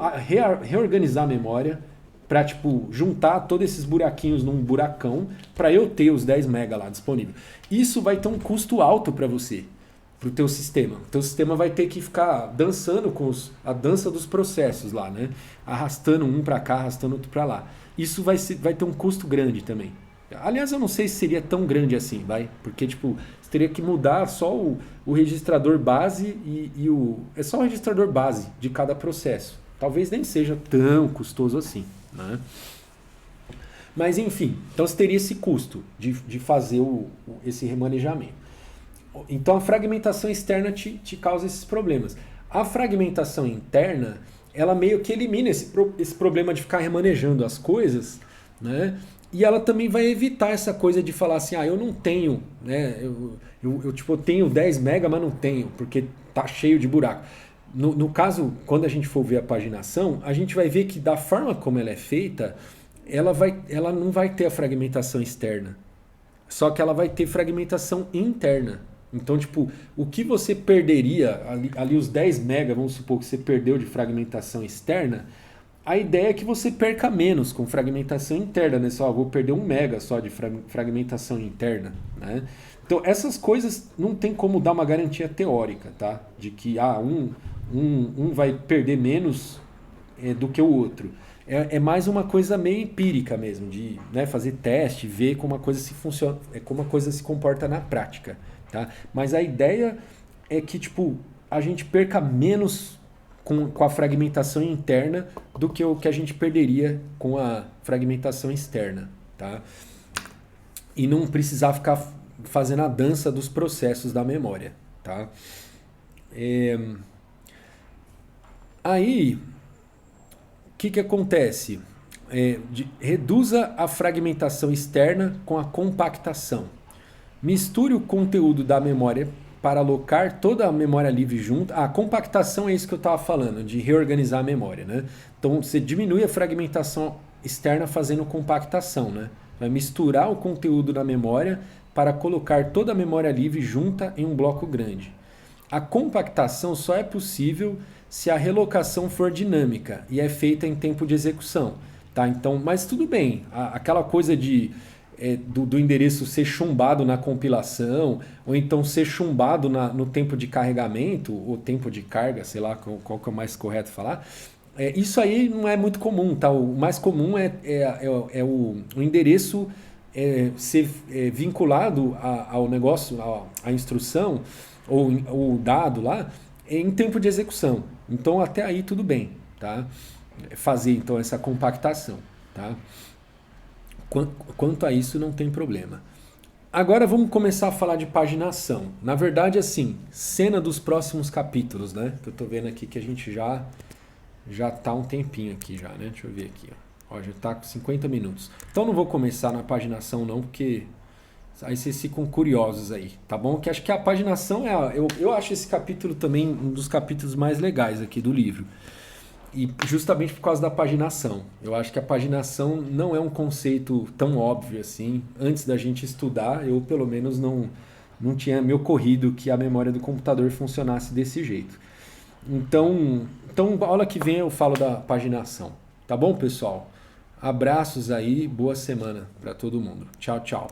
reorganizar a memória para tipo juntar todos esses buraquinhos num buracão para eu ter os 10 MB lá disponível. Isso vai ter um custo alto para você, para o teu sistema. O teu sistema vai ter que ficar dançando com a dança dos processos lá, né? Arrastando um para cá, arrastando outro para lá. Isso vai ter um custo grande também. Aliás, eu não sei se seria tão grande assim, porque tipo, você teria que mudar só o registrador base é só o registrador base de cada processo. Talvez nem seja tão custoso assim, né? Mas enfim, então você teria esse custo de fazer esse remanejamento. Então a fragmentação externa te causa esses problemas. A fragmentação interna, ela meio que elimina esse problema de ficar remanejando as coisas, né? E ela também vai evitar essa coisa de falar assim, eu não tenho, né? Eu tenho 10 MB, mas não tenho, porque tá cheio de buraco. No caso, quando a gente for ver a paginação, a gente vai ver que da forma como ela é feita, ela não vai ter a fragmentação externa. Só que ela vai ter fragmentação interna. Então, tipo, o que você perderia, ali os 10 MB, vamos supor que você perdeu de fragmentação externa, a ideia é que você perca menos com fragmentação interna, né? Só vou perder 1 mega só de fragmentação interna, né? Então essas coisas não tem como dar uma garantia teórica, tá? De que um vai perder menos do que o outro. É mais uma coisa meio empírica mesmo, de, né, fazer teste, ver como a coisa se funciona, como a coisa se comporta na prática, tá? Mas a ideia é que tipo a gente perca menos com a fragmentação interna do que o que a gente perderia com a fragmentação externa, tá? E não precisar ficar fazendo a dança dos processos da memória, tá? Aí, o que acontece? Reduza a fragmentação externa com a compactação. Misture o conteúdo da memória para alocar toda a memória livre junto. A compactação é isso que eu estava falando, de reorganizar a memória, né? Então você diminui a fragmentação externa fazendo compactação, né? Vai misturar o conteúdo da memória para colocar toda a memória livre junta em um bloco grande. A compactação só é possível se a relocação for dinâmica e é feita em tempo de execução, tá? Então, mas tudo bem, aquela coisa do endereço ser chumbado na compilação, ou então ser chumbado no tempo de carregamento, ou tempo de carga, sei lá qual que é o mais correto falar, isso aí não é muito comum, tá? O mais comum é o endereço ser vinculado ao negócio, à instrução, ou o dado lá, em tempo de execução. Então até aí tudo bem, tá? Fazer então essa compactação, tá? Quanto a isso não tem problema. Agora vamos começar a falar de paginação. Na verdade, assim, cena dos próximos capítulos, né? Que eu tô vendo aqui que a gente já tá um tempinho aqui já, né? Deixa eu ver aqui, ó, já tá com 50 minutos. Então não vou começar na paginação não, porque aí vocês ficam curiosos aí, tá bom? Que acho que a paginação eu acho esse capítulo também um dos capítulos mais legais aqui do livro. E justamente por causa da paginação. Eu acho que a paginação não é um conceito tão óbvio assim. Antes da gente estudar, eu pelo menos não tinha me ocorrido que a memória do computador funcionasse desse jeito. Então a aula que vem eu falo da paginação. Tá bom, pessoal? Abraços aí, boa semana para todo mundo. Tchau, tchau.